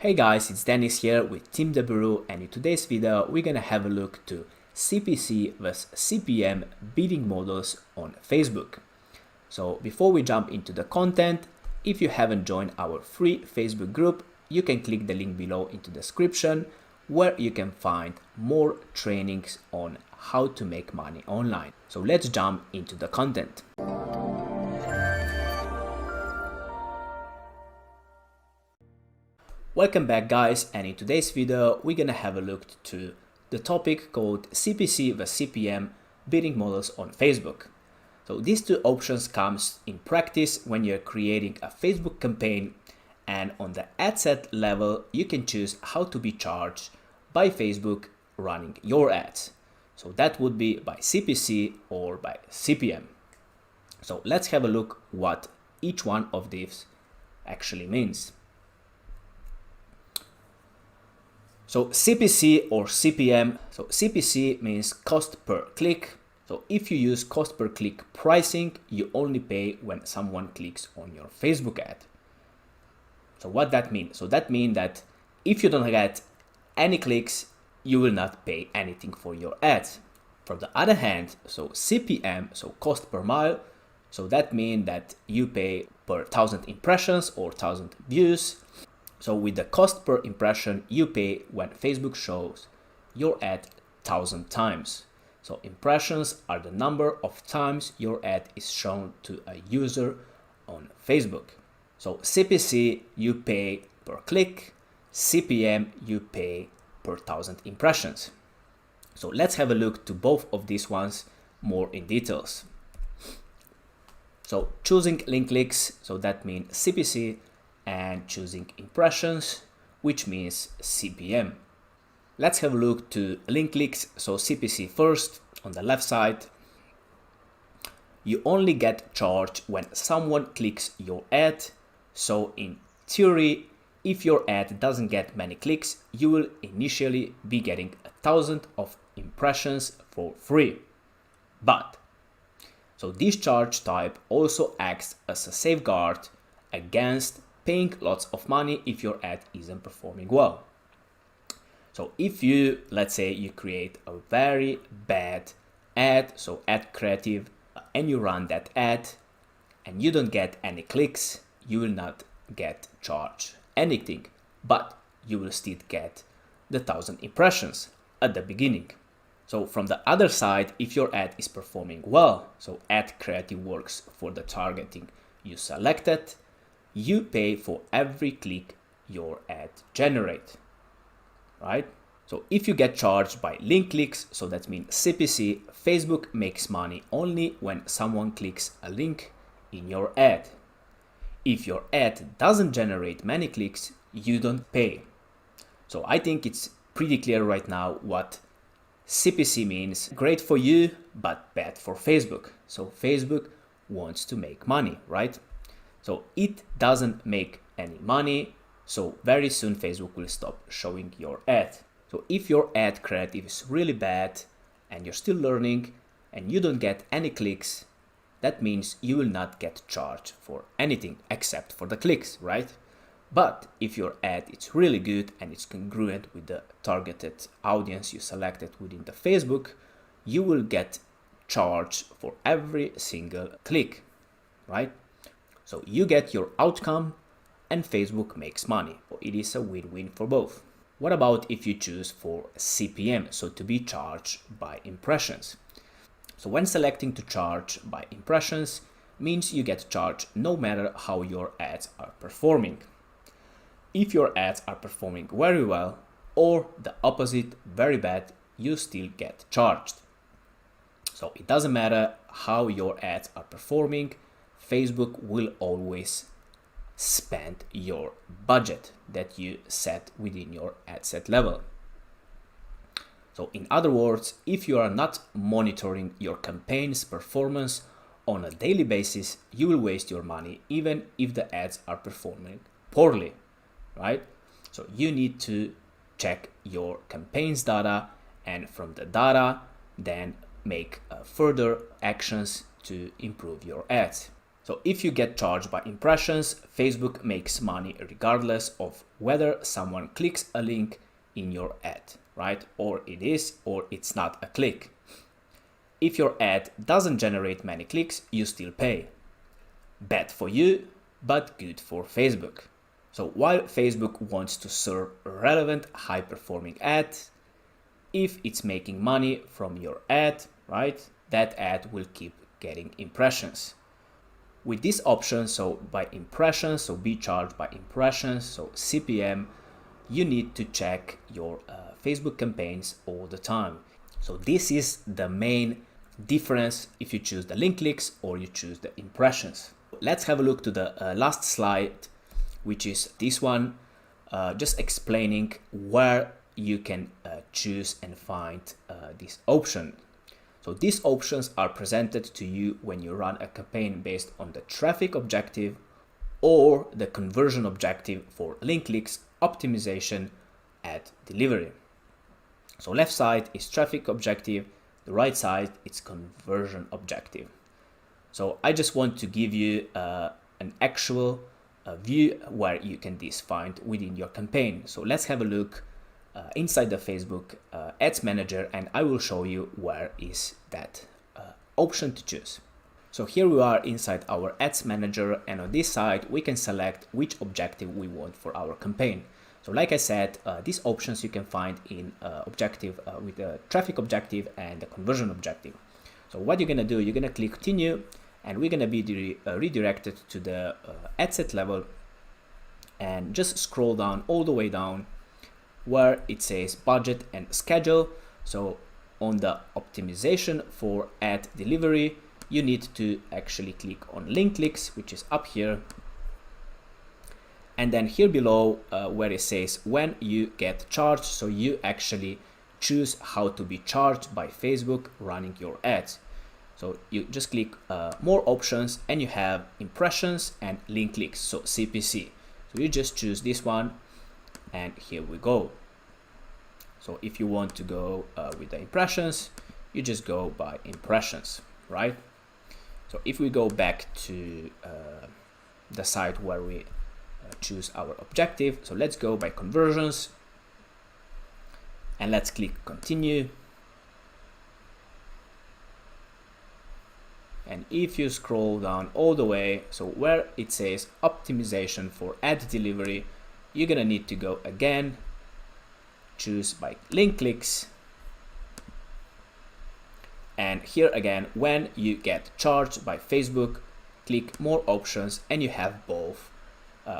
Hey guys, it's Dennis here with Team the Bureau, and in today's video we're gonna have a look to CPC vs CPM bidding models on Facebook. So before we jump into the content, if you haven't joined our free Facebook group, you can click the link below into the description where you can find more trainings on how to make money online. So let's jump into the content. Welcome back guys, and in today's video we're gonna have a look to the topic called CPC vs CPM bidding models on Facebook. So these two options comes in practice when you're creating a Facebook campaign, and on the ad set level you can choose how to be charged by Facebook running your ads. So that would be by CPC or by CPM. So let's have a look what each one of these actually means. So CPC or CPM, so CPC means cost per click. So if you use cost per click pricing, you only pay when someone clicks on your Facebook ad. So what that means? So that means that if you don't get any clicks, you will not pay anything for your ads. For the other hand, so CPM, so cost per mile, so that means that you pay per 1,000 impressions or 1,000 views. So with the cost per impression, you pay when Facebook shows your ad 1,000 times. So impressions are the number of times your ad is shown to a user on Facebook. So CPC, you pay per click. CPM, you pay per 1,000 impressions. So let's have a look to both of these ones more in details. So choosing link clicks, so that means CPC, and choosing impressions, which means CPM. Let's have a look to link clicks, so CPC first. On the left side, you only get charged when someone clicks your ad. So in theory, if your ad doesn't get many clicks, you will initially be getting 1,000 of impressions for free. But so this charge type also acts as a safeguard against paying lots of money if your ad isn't performing well. So if you, let's say you create a very bad ad, so ad creative, and you run that ad and you don't get any clicks, you will not get charged anything, but you will still get the 1,000 impressions at the beginning. So from the other side, if your ad is performing well, so ad creative works for the targeting you selected, you pay for every click your ad generates, right? So if you get charged by link clicks, so that means CPC, Facebook makes money only when someone clicks a link in your ad. If your ad doesn't generate many clicks, you don't pay. So I think it's pretty clear right now what CPC means. Great for you, but bad for Facebook. So Facebook wants to make money, right? So it doesn't make any money, so very soon Facebook will stop showing your ad. So if your ad creative is really bad and you're still learning and you don't get any clicks, that means you will not get charged for anything except for the clicks, right? But if your ad is really good and it's congruent with the targeted audience you selected within the Facebook, you will get charged for every single click, right? So you get your outcome and Facebook makes money. It is a win-win for both. What about if you choose for CPM, so to be charged by impressions? So when selecting to charge by impressions means you get charged no matter how your ads are performing. If your ads are performing very well or the opposite, very bad, you still get charged. So it doesn't matter how your ads are performing, Facebook will always spend your budget that you set within your ad set level. So in other words, if you are not monitoring your campaign's performance on a daily basis, you will waste your money even if the ads are performing poorly, right? So you need to check your campaign's data, and from the data then make further actions to improve your ads. So if you get charged by impressions, Facebook makes money regardless of whether someone clicks a link in your ad, right? Or it is, or it's not a click. If your ad doesn't generate many clicks, you still pay. Bad for you, but good for Facebook. So while Facebook wants to serve relevant, high-performing ads, if it's making money from your ad, right, that ad will keep getting impressions. With this option, so by impressions, so be charged by impressions, so CPM, you need to check your Facebook campaigns all the time. So this is the main difference if you choose the link clicks or you choose the impressions. Let's have a look to the last slide, which is this one, just explaining where you can choose and find this option. So these options are presented to you when you run a campaign based on the traffic objective or the conversion objective for link clicks, optimization, ad delivery. So left side is traffic objective, the right side is conversion objective. So I just want to give you an actual view where you can find within your campaign. So let's have a look inside the Facebook Ads Manager, and I will show you where is that option to choose. So here we are inside our Ads Manager, and on this side we can select which objective we want for our campaign. So like I said, these options you can find in objective with the traffic objective and the conversion objective. So what you're gonna do, you're gonna click continue, and we're gonna be redirected to the ad set level, and just scroll down all the way down where it says budget and schedule. So on the optimization for ad delivery, you need to actually click on link clicks, which is up here. And then here below where it says when you get charged, so you actually choose how to be charged by Facebook running your ads. So you just click more options, and you have impressions and link clicks, so CPC. So you just choose this one, and here we go. So if you want to go with the impressions, you just go by impressions, right? So if we go back to the site where we choose our objective, so let's go by conversions, and let's click continue. And if you scroll down all the way, so where it says optimization for ad delivery, you're gonna need to go again, choose by link clicks, and here again, when you get charged by Facebook, click more options, and you have both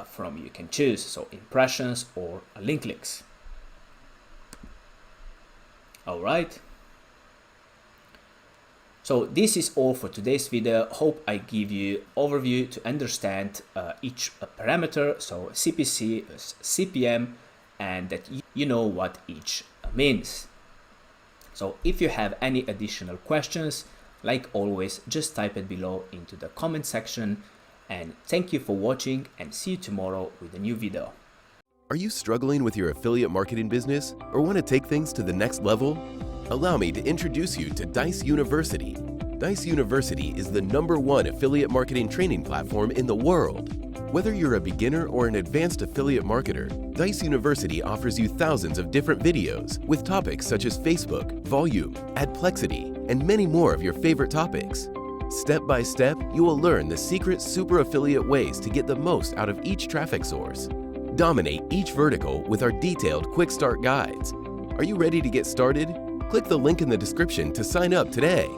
from you can choose, so impressions or link clicks. All right. So this is all for today's video. Hope I give you overview to understand each parameter, so CPC, CPM, and that you know what each means. So if you have any additional questions, like always, just type it below into the comment section. And thank you for watching, and see you tomorrow with a new video. Are you struggling with your affiliate marketing business or want to take things to the next level? Allow me to introduce you to Dijs University. Dijs University is the #1 affiliate marketing training platform in the world. Whether you're a beginner or an advanced affiliate marketer, Dijs University offers you thousands of different videos with topics such as Facebook, volume, adplexity, and many more of your favorite topics. Step by step, you will learn the secret super affiliate ways to get the most out of each traffic source. Dominate each vertical with our detailed quick start guides. Are you ready to get started? Click the link in the description to sign up today.